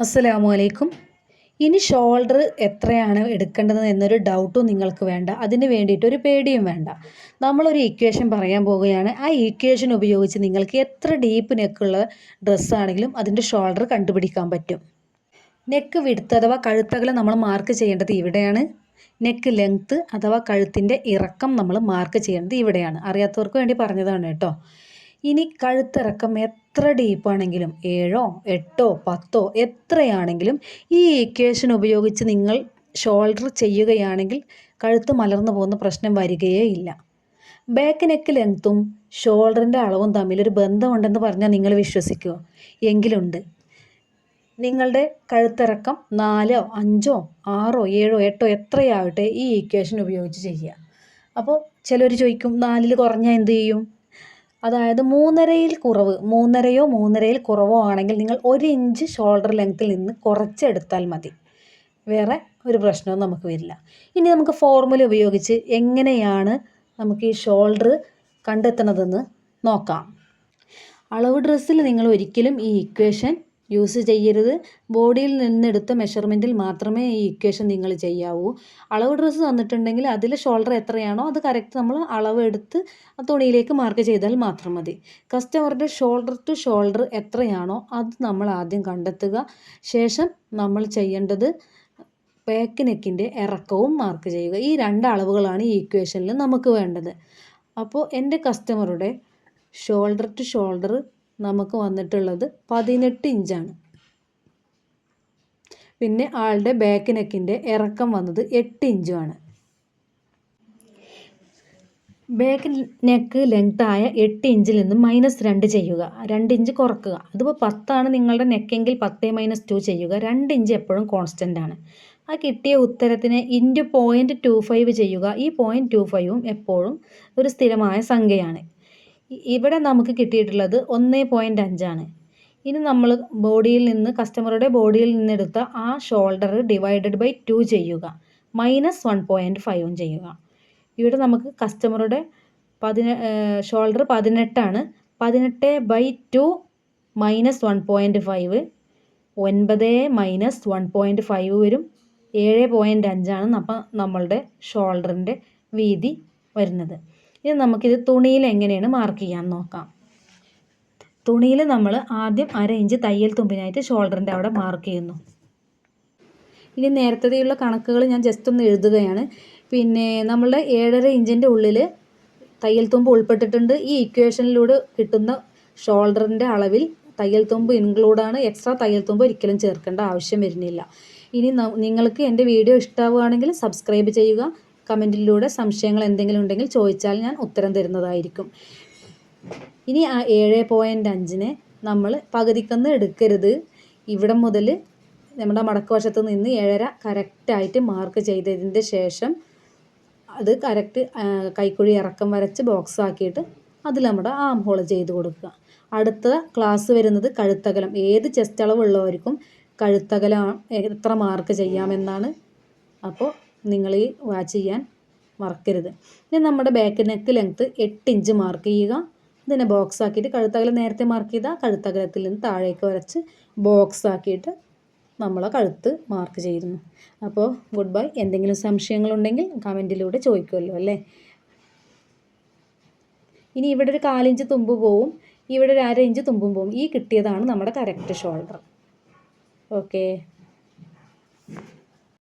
അസ്സലാമു അലൈക്കും. ഇനി ഷോൾഡർ എത്രയാണ് എടുക്കേണ്ടത് എന്നൊരു ഡൗട്ടും നിങ്ങൾക്ക് വേണ്ട. അതിന് വേണ്ടിയിട്ട് ഒരു പേടിയും വേണ്ട. നമ്മളൊരു ഇക്വേഷൻ പറയാൻ പോവുകയാണ്. ആ ഇക്വേഷൻ ഉപയോഗിച്ച് നിങ്ങൾക്ക് എത്ര ഡീപ്പ് നെക്കുള്ള ഡ്രസ്സാണെങ്കിലും അതിൻ്റെ ഷോൾഡർ കണ്ടുപിടിക്കാൻ പറ്റും. നെക്ക് വിഡ്ത്ത് അഥവാ കഴുത്തകലം നമ്മൾ മാർക്ക് ചെയ്യേണ്ടത് ഇവിടെയാണ്. നെക്ക് ലെങ്ത്ത് അഥവാ കഴുത്തിൻ്റെ ഇറക്കം നമ്മൾ മാർക്ക് ചെയ്യേണ്ടത് ഇവിടെയാണ്. അറിയാത്തവർക്ക് വേണ്ടി പറഞ്ഞതാണ് കേട്ടോ. ഇനി കഴുത്തിറക്കം എത്ര ഡീപ്പാണെങ്കിലും 7, 8, 10 എത്രയാണെങ്കിലും ഈ ഇക്വേഷൻ ഉപയോഗിച്ച് നിങ്ങൾ ഷോൾഡർ ചെയ്യുകയാണെങ്കിൽ കഴുത്ത് മലർന്നു പോകുന്ന പ്രശ്നം വരികയേ ഇല്ല. ബാക്ക് നെക്ക് ലെങ്ത്തും ഷോൾഡറിൻ്റെ അളവും തമ്മിലൊരു ബന്ധമുണ്ടെന്ന് പറഞ്ഞാൽ നിങ്ങൾ വിശ്വസിക്കുമോ? എങ്കിലുണ്ട്. നിങ്ങളുടെ കഴുത്തിറക്കം 4, 5, 6, 7, 8 എത്രയാവട്ടെ ഈ ഇക്വേഷൻ ഉപയോഗിച്ച് ചെയ്യുക. അപ്പോൾ ചിലർ ചോദിക്കും 4 കുറഞ്ഞാൽ എന്ത് ചെയ്യും? അതായത് 3.5 കുറവ്, 3.5 കുറവോ ആണെങ്കിൽ നിങ്ങൾ 1 ഇഞ്ച് ഷോൾഡർ ലെങ്ത്തിൽ നിന്ന് കുറച്ചെടുത്താൽ മതി. വേറെ ഒരു പ്രശ്നവും നമുക്ക് വരില്ല. ഇനി നമുക്ക് ഫോർമുല ഉപയോഗിച്ച് എങ്ങനെയാണ് നമുക്ക് ഈ ഷോൾഡർ കണ്ടെത്തുന്നതെന്ന് നോക്കാം. അളവ് ഡ്രസ്സിൽ നിങ്ങൾ ഒരിക്കലും ഈ ഇക്വേഷൻ യൂസ് ചെയ്യരുത്. ബോഡിയിൽ നിന്നെടുത്ത മെഷർമെൻറ്റിൽ മാത്രമേ ഈ ഇക്വേഷൻ നിങ്ങൾ ചെയ്യാവൂ. അളവ് ഡ്രസ്സ് തന്നിട്ടുണ്ടെങ്കിൽ അതിൽ ഷോൾഡർ എത്രയാണോ അത് കറക്റ്റ് നമ്മൾ അളവ് എടുത്ത് ആ തുണിയിലേക്ക് മാർക്ക് ചെയ്താൽ മാത്രം മതി. കസ്റ്റമറുടെ ഷോൾഡർ ടു ഷോൾഡർ എത്രയാണോ അത് നമ്മൾ ആദ്യം കണ്ടെത്തുക. ശേഷം നമ്മൾ ചെയ്യേണ്ടത് ബാക്ക് നെക്കിൻ്റെ ഇറക്കവും മാർക്ക് ചെയ്യുക. ഈ 2 അളവുകളാണ് ഈ ഇക്വേഷനിൽ നമുക്ക് വേണ്ടത്. അപ്പോൾ എൻ്റെ കസ്റ്റമറുടെ ഷോൾഡർ ടു ഷോൾഡർ നമുക്ക് വന്നിട്ടുള്ളത് 18 ഇഞ്ചാണ്. പിന്നെ ആളുടെ ബാക്ക് നെക്കിൻ്റെ ഇറക്കം വന്നത് 8 ഇഞ്ചുമാണ്. ബാക്ക് നെക്ക് ലെങ്ത്തായ 8 ഇഞ്ചിൽ നിന്ന് -2 ചെയ്യുക. 2 ഇഞ്ച് കുറക്കുക. അതിപ്പോൾ 10 നിങ്ങളുടെ നെക്കെങ്കിൽ 10 - 2 ചെയ്യുക. 2 ഇഞ്ച് എപ്പോഴും കോൺസ്റ്റൻ്റ് ആണ്. ആ കിട്ടിയ ഉത്തരത്തിനെ ഇൻറ്റു 0.25 ചെയ്യുക. ഈ 0.25ഉം എപ്പോഴും ഒരു സ്ഥിരമായ സംഖ്യയാണ്. ഇവിടെ നമുക്ക് കിട്ടിയിട്ടുള്ളത് 1.5 ആണ്. ഇനി നമ്മൾ കസ്റ്റമറുടെ ബോഡിയിൽ നിന്നെടുത്ത ആ ഷോൾഡർ ഡിവൈഡഡ് ബൈ 2 ചെയ്യുക. -1.5ഉം ചെയ്യുക. ഇവിടെ നമുക്ക് കസ്റ്റമറുടെ ഷോൾഡർ 18 ആണ്. 18/2 -1.5 9 - 1.5 വരും. 7.5 ആണ് അപ്പം നമ്മളുടെ ഷോൾഡറിൻ്റെ വീതി വരുന്നത്. ഇനി നമുക്കിത് തുണിയിൽ എങ്ങനെയാണ് മാർക്ക് ചെയ്യാൻ നോക്കാം. തുണിയിൽ നമ്മൾ ആദ്യം 1/2 ഇഞ്ച് തയ്യൽ തുമ്പിനായിട്ട് ഷോൾഡറിൻ്റെ അവിടെ മാർക്ക് ചെയ്യുന്നു. ഇനി നേരത്തെയുള്ള കണക്കുകൾ ഞാൻ ജസ്റ്റ് ഒന്ന് എഴുതുകയാണ്. പിന്നെ നമ്മളുടെ 7.5 ഇഞ്ചിൻ്റെ ഉള്ളിൽ തയ്യൽ തുമ്പ് ഉൾപ്പെട്ടിട്ടുണ്ട്. ഈ ഇക്വേഷനിലൂടെ കിട്ടുന്ന ഷോൾഡറിൻ്റെ അളവിൽ തയ്യൽ തുമ്പ് ഇൻക്ലൂഡാണ്. എക്സ്ട്രാ തയ്യൽ തുമ്പ് ഒരിക്കലും ചേർക്കേണ്ട ആവശ്യം വരുന്നില്ല. ഇനി നിങ്ങൾക്ക് എൻ്റെ വീഡിയോ ഇഷ്ടമാവുകയാണെങ്കിൽ സബ്സ്ക്രൈബ് ചെയ്യുക. കമൻറ്റിലൂടെ സംശയങ്ങൾ എന്തെങ്കിലും ഉണ്ടെങ്കിൽ ചോദിച്ചാൽ ഞാൻ ഉത്തരം തരുന്നതായിരിക്കും. ഇനി ആ 7.5നെ നമ്മൾ പകുതിക്കൊന്ന് എടുക്കരുത്. ഇവിടം മുതൽ നമ്മുടെ മടക്ക് വശത്ത് നിന്ന് 7.5 കറക്റ്റായിട്ട് മാർക്ക് ചെയ്തതിൻ്റെ ശേഷം അത് കറക്റ്റ് കൈക്കുഴി ഇറക്കം വരച്ച് ബോക്സ് ആക്കിയിട്ട് അതിൽ നമ്മുടെ ആം ഹോൾ ചെയ്ത് കൊടുക്കുക. അടുത്ത ക്ലാസ് വരുന്നത് കഴുത്തകലം. ഏത് ചെസ്റ്റ് അളവുള്ളവർക്കും കഴുത്തകലം എത്ര മാർക്ക് ചെയ്യാമെന്നാണ്. അപ്പോൾ നിങ്ങൾ ഈ വാച്ച് ചെയ്യാൻ മറക്കരുത്. ഇനി നമ്മുടെ back neck length 8 inch mark ചെയ്യുക. ഇതിനെ ബോക്സ് ആക്കിയിട്ട് കഴുത്തകലം നേരത്തെ മാർക്ക് ചെയ്താൽ കഴുത്തകലത്തിൽ നിന്ന് താഴേക്ക് വരച്ച് ബോക്സ് ആക്കിയിട്ട് നമ്മളെ കഴുത്ത് മാർക്ക് ചെയ്യുന്നു. അപ്പോൾ ഗുഡ് ബൈ. എന്തെങ്കിലും സംശയങ്ങളുണ്ടെങ്കിൽ കമൻറ്റിലൂടെ ചോദിക്കുമല്ലോ അല്ലേ. ഇനി ഇവിടെ ഒരു 1/4 ഇഞ്ച് തുമ്പ് പോവും, ഇവിടെ ഒരു 1/2 ഇഞ്ച് തുമ്പും പോവും. ഈ കിട്ടിയതാണ് നമ്മുടെ കറക്റ്റ് ഷോൾഡർ. ഓക്കെ.